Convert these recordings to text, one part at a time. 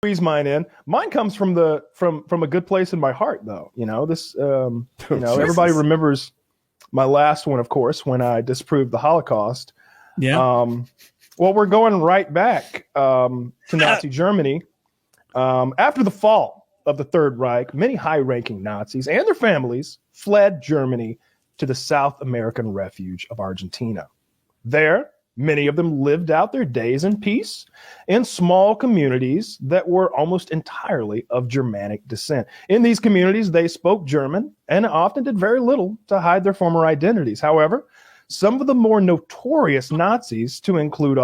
squeeze mine in. Mine comes from a good place in my heart, though. Everybody remembers my last one, of course, when I disproved the Holocaust. Yeah. Well, we're going right back to Nazi Germany. After the fall of the Third Reich, many high-ranking Nazis and their families fled Germany to the South American refuge of Argentina. There, many of them lived out their days in peace in small communities that were almost entirely of Germanic descent. In these communities, they spoke German and often did very little to hide their former identities. However, some of the more notorious Nazis, to include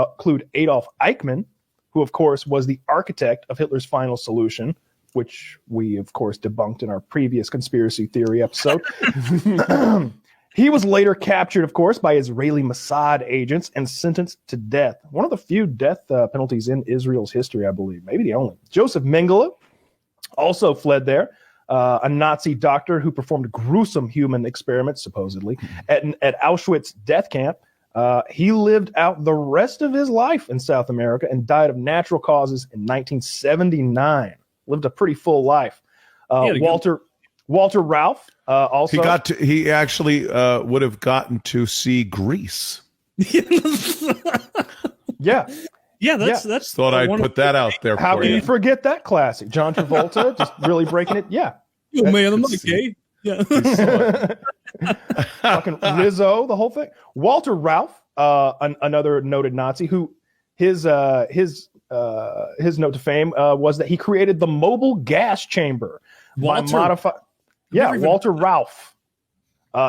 Adolf Eichmann, who, of course, was the architect of Hitler's final solution, which we, of course, debunked in our previous conspiracy theory episode. He was later captured, of course, by Israeli Mossad agents and sentenced to death. One of the few death penalties in Israel's history, I believe, maybe the only. Josef Mengele also fled there, a Nazi doctor who performed gruesome human experiments, supposedly, at Auschwitz death camp. He lived out the rest of his life in South America and died of natural causes in 1979. Lived a pretty full life. Walter Ralph also. He actually would have gotten to see Greece. Yeah. Yeah, that's thought I'd put that out there. How can you forget that classic? John Travolta just really breaking it. Yeah. You man, I'm like, hey. Yeah. Fucking Rizzo, the whole thing. Walter Ralph, another noted Nazi, who his note to fame was that he created the mobile gas chamber by Walter Ralph.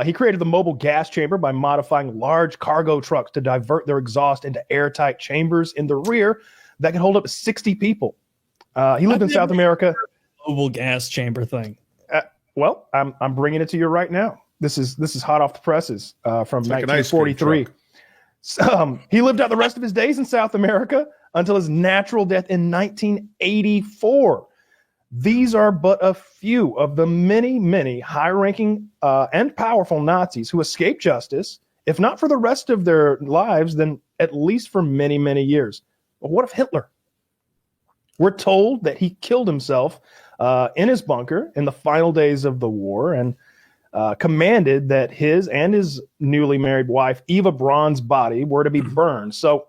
He created the mobile gas chamber by modifying large cargo trucks to divert their exhaust into airtight chambers in the rear that can hold up to 60 people. He lived in South America. Mobile gas chamber thing. Well, I'm bringing it to you right now. This is hot off the presses from 1943. He lived out the rest of his days in South America until his natural death in 1984. These are but a few of the many, many high-ranking and powerful Nazis who escaped justice, if not for the rest of their lives, then at least for many, many years. But what of Hitler? We're told that he killed himself in his bunker in the final days of the war and commanded that his and his newly married wife, Eva Braun's body, were to be burned. So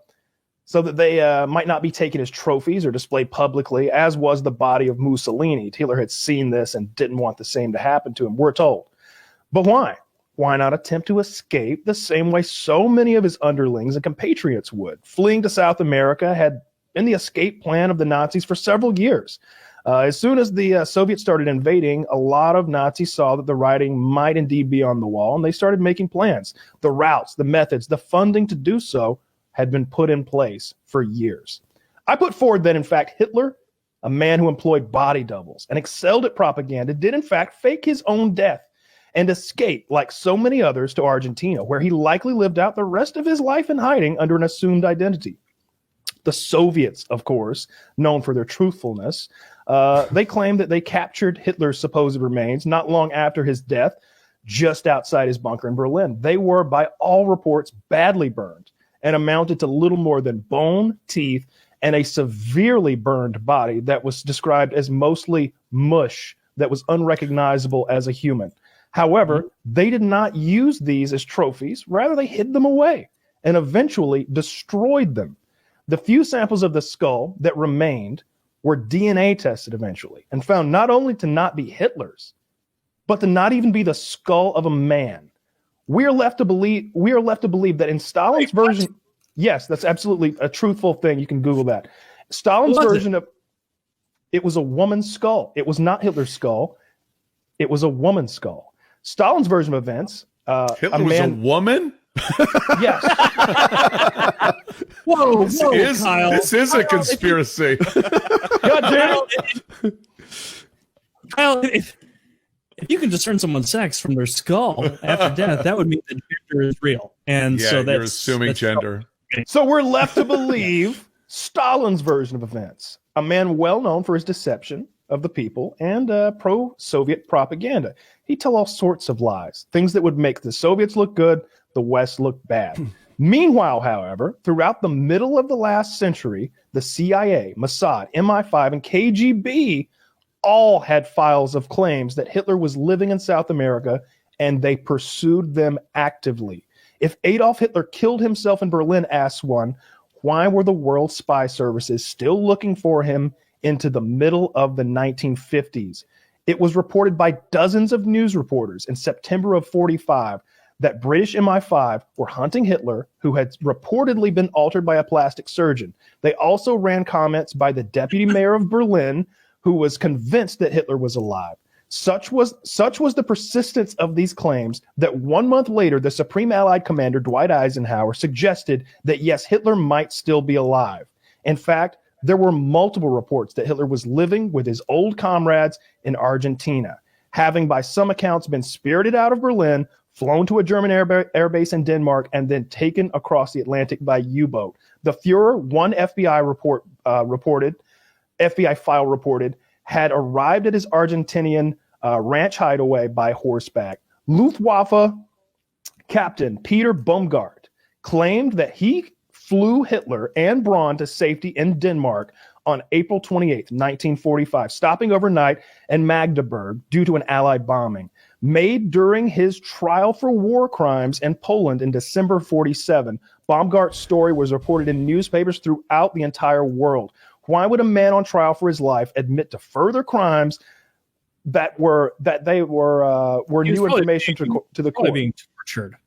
that they might not be taken as trophies or displayed publicly, as was the body of Mussolini. Hitler had seen this and didn't want the same to happen to him, we're told. But why? Why not attempt to escape the same way so many of his underlings and compatriots would? Fleeing to South America had been the escape plan of the Nazis for several years. As soon as the Soviets started invading, a lot of Nazis saw that the writing might indeed be on the wall, and they started making plans. The routes, the methods, the funding to do so had been put in place for years. I put forward that, in fact, Hitler, a man who employed body doubles and excelled at propaganda, did, in fact, fake his own death and escape, like so many others, to Argentina, where he likely lived out the rest of his life in hiding under an assumed identity. The Soviets, of course, known for their truthfulness, they claimed that they captured Hitler's supposed remains not long after his death, just outside his bunker in Berlin. They were, by all reports, badly burned and amounted to little more than bone, teeth, and a severely burned body that was described as mostly mush that was unrecognizable as a human. However, they did not use these as trophies. Rather, they hid them away and eventually destroyed them. The few samples of the skull that remained were DNA tested eventually and found not only to not be Hitler's, but to not even be the skull of a man. We are left to believe that in Stalin's version, yes, that's absolutely a truthful thing. You can Google that. Stalin's version of it was a woman's skull. It was not Hitler's skull. It was a woman's skull. Stalin's version of events. Hitler was a woman? Yes. Whoa, Kyle. This is a conspiracy. God damn it. Kyle, if you can discern someone's sex from their skull after death, that would mean that gender is real. And yeah, so you're assuming gender. So we're left to believe Stalin's version of events, a man well known for his deception of the people and pro-Soviet propaganda. He'd tell all sorts of lies, things that would make the Soviets look good, the West look bad. Meanwhile, however, throughout the middle of the last century, the CIA, Mossad, MI5, and KGB all had files of claims that Hitler was living in South America, and they pursued them actively. If Adolf Hitler killed himself in Berlin, asks one, why were the world spy services still looking for him into the middle of the 1950s? It was reported by dozens of news reporters in September of 45 that British MI5 were hunting Hitler, who had reportedly been altered by a plastic surgeon. They also ran comments by the deputy mayor of Berlin, who was convinced that Hitler was alive. Such was the persistence of these claims that 1 month later, the Supreme Allied Commander Dwight Eisenhower suggested that yes, Hitler might still be alive. In fact, there were multiple reports that Hitler was living with his old comrades in Argentina, having by some accounts been spirited out of Berlin, flown to a German air base in Denmark, and then taken across the Atlantic by U-boat. The Fuhrer, one FBI file reported, had arrived at his Argentinian ranch hideaway by horseback. Luftwaffe Captain Peter Baumgart claimed that he flew Hitler and Braun to safety in Denmark on April 28, 1945, stopping overnight in Magdeburg due to an Allied bombing. Made during his trial for war crimes in Poland in December 47, Baumgart's story was reported in newspapers throughout the entire world. Why would a man on trial for his life admit to further crimes that were new information to the court? Being tortured.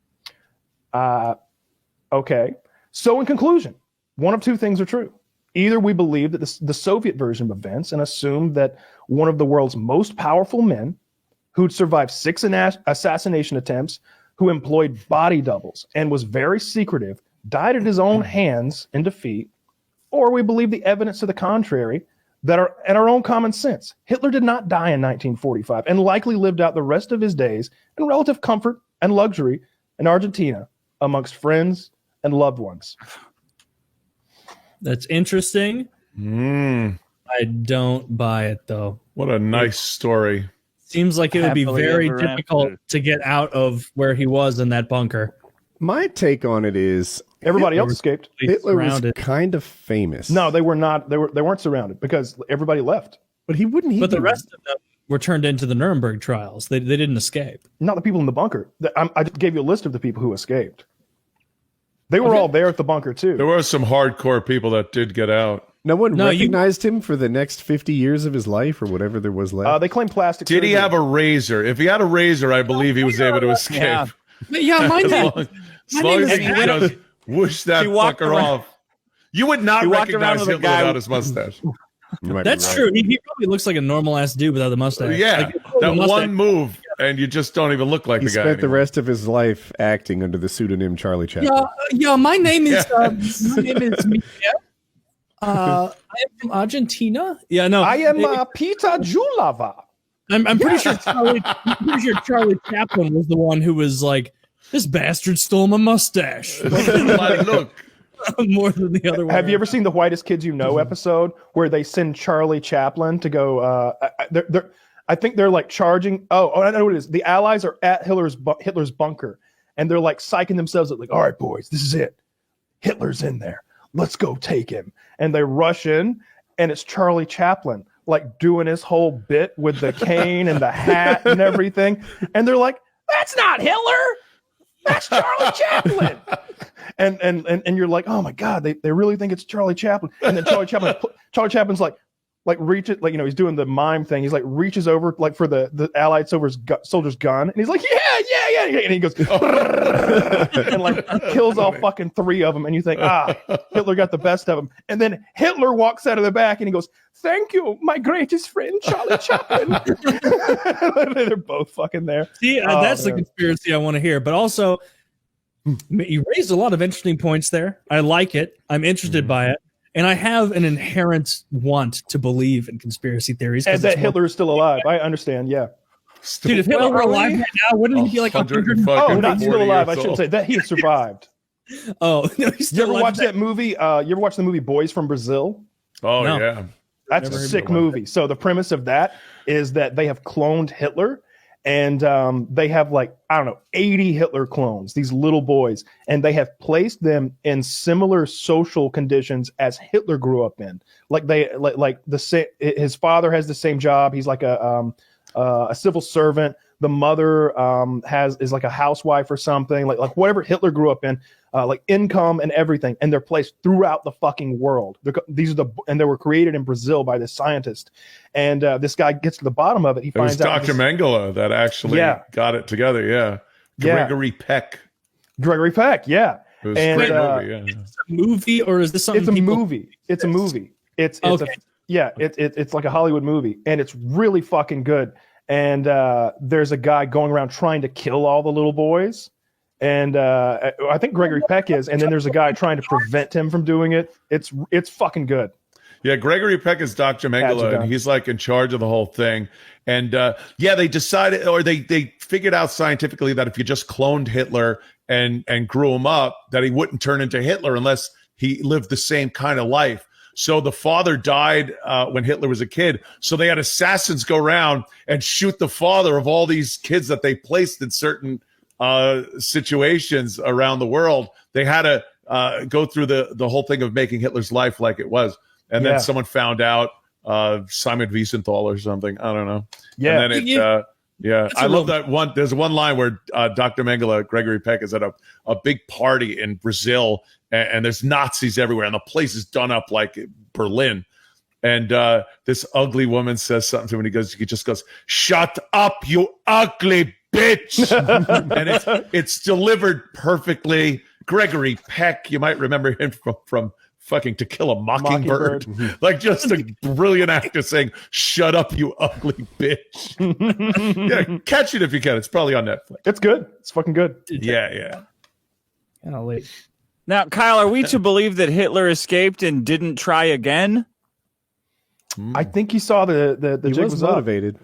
Okay. So in conclusion, one of two things are true. Either we believe that the Soviet version of events and assume that one of the world's most powerful men who'd survived 6 assassination attempts, who employed body doubles and was very secretive, died at his own hands in defeat, or we believe the evidence to the contrary that are in our own common sense. Hitler did not die in 1945 and likely lived out the rest of his days in relative comfort and luxury in Argentina amongst friends and loved ones. That's interesting. I don't buy it, though. What a nice story. Seems like it would be very difficult to get out of where he was in that bunker. My take on it is everybody else escaped. Hitler was kind of famous. No, they were not. They weren't surrounded because everybody left. But he wouldn't. But the rest of them were turned into the Nuremberg trials. They didn't escape. Not the people in the bunker. I just gave you a list of the people who escaped. They were all there at the bunker too. There were some hardcore people that did get out. No one recognized him for the next 50 years of his life or whatever there was left. They claim plastic surgery. Did he have a razor? If he had a razor, I believe he was able to escape. Yeah, my name. As long as he just whoosh that fucker off. You would not recognize Hitler without his mustache. That's true. He probably looks like a normal ass dude without the mustache. Yeah, that one move, and you just don't even look like the guy. He spent the rest of his life acting under the pseudonym Charlie Chaplin. Yeah. My name is Miguel. I am from Argentina. Yeah, no. I am Peter Julava. I'm pretty sure Charlie Chaplin was the one who was like, this bastard stole my mustache. Look. More than the other one. Have you ever seen the Whitest Kids You Know episode where they send Charlie Chaplin to go? I think they're like charging. Oh, I know what it is. The Allies are at Hitler's bunker, and they're like psyching themselves up, like, "All right, boys, this is it. Hitler's in there. Let's go take him." And they rush in, and it's Charlie Chaplin, like doing his whole bit with the cane and the hat and everything. And they're like, "That's not Hitler. That's Charlie Chaplin." And you're like, oh my God, they really think it's Charlie Chaplin. And then Charlie Chaplin's like reaches, like, he's doing the mime thing. He's like reaches over like for the Allied soldier's gun, and he's like, yeah, and he goes and like kills all fucking 3 of them. And you think, Hitler got the best of them. And then Hitler walks out of the back and he goes, "Thank you, my greatest friend, Charlie Chaplin." They're both fucking there. See, that's the conspiracy I want to hear. But also, you raised a lot of interesting points there. I like it. I'm interested by it. And I have an inherent want to believe in conspiracy theories. And that Hitler is still alive. I understand, yeah. Dude, if Hitler were alive right now, wouldn't he be like 100? Oh, not still alive. I shouldn't say that. He survived. Oh, no, he's still alive. You ever watch that movie? You ever watch the movie Boys from Brazil? Oh, no. Yeah. That's a sick movie. So the premise of that is that they have cloned Hitler, And they have like, I don't know, 80 Hitler clones, these little boys, and they have placed them in similar social conditions as Hitler grew up in. Like his father has the same job. He's like a civil servant. The mother is like a housewife or something, like whatever Hitler grew up in, like income and everything, and they're placed throughout the fucking world. And they were created in Brazil by this scientist, and this guy gets to the bottom of it. He finds out Dr. Mengele that actually got it together. Yeah, Gregory Peck. Gregory Peck. Yeah, it was a great movie. Yeah. It's a movie, or is this something? It's a movie. It's a movie. It's like a Hollywood movie, and it's really fucking good. And there's a guy going around trying to kill all the little boys. And I think Gregory Peck is. And then there's a guy trying to prevent him from doing it. It's fucking good. Yeah, Gregory Peck is Dr. Mengele, and he's like in charge of the whole thing. And they decided, or they figured out scientifically that if you just cloned Hitler and grew him up, that he wouldn't turn into Hitler unless he lived the same kind of life. So the father died when Hitler was a kid. So they had assassins go around and shoot the father of all these kids that they placed in certain situations around the world. They had to go through the whole thing of making Hitler's life like it was. And then someone found out, Simon Wiesenthal or something. I don't know. Yeah. And then I love that one. There's one line where Dr. Mengele, Gregory Peck, is at a big party in Brazil, and there's Nazis everywhere, and the place is done up like Berlin. And this ugly woman says something to him, and he just goes, "Shut up, you ugly bitch!" And it's delivered perfectly. Gregory Peck, you might remember him from fucking To Kill a Mockingbird. Like just a brilliant actor saying, "Shut up, you ugly bitch." Yeah, catch it if you can. It's probably on Netflix. It's good. It's fucking good. Yeah. Now, Kyle, are we to believe that Hitler escaped and didn't try again? I think he saw the jig was motivated. Up.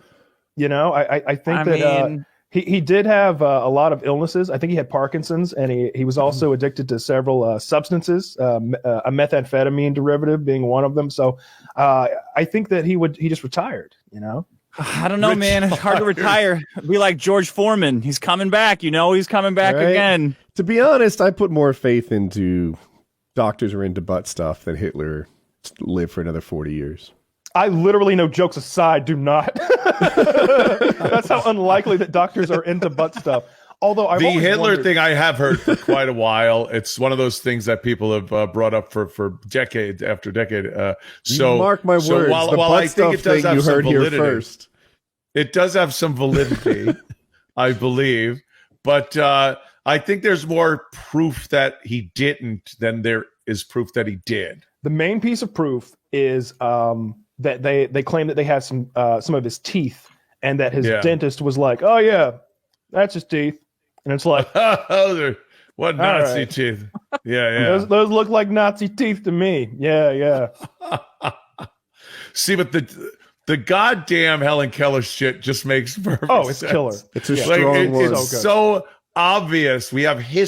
You know, I think he did have a lot of illnesses. I think he had Parkinson's, and he was also addicted to several substances, a methamphetamine derivative being one of them. So I think that he just retired, you know? I don't know, man. It's hard to retire. Be like George Foreman. He's coming back. He's coming back again. To be honest, I put more faith into doctors are into butt stuff than Hitler lived for another 40 years. I literally, no jokes aside, do not. That's how unlikely that doctors are into butt stuff. Although the Hitler thing I have heard for quite a while. It's one of those things that people have brought up for decade after decade. So mark my words. While I think it does have some validity, first. It does have some validity, I believe. But I think there's more proof that he didn't than there is proof that he did. The main piece of proof is that they claim that they have some of his teeth, and that his dentist was like, "Oh yeah, that's his teeth." And it's like, what Nazi teeth? Yeah. Those look like Nazi teeth to me. Yeah. See, but the goddamn Helen Keller shit just makes perfect sense. It's killer. It's a strong word. It's so obvious. We have history.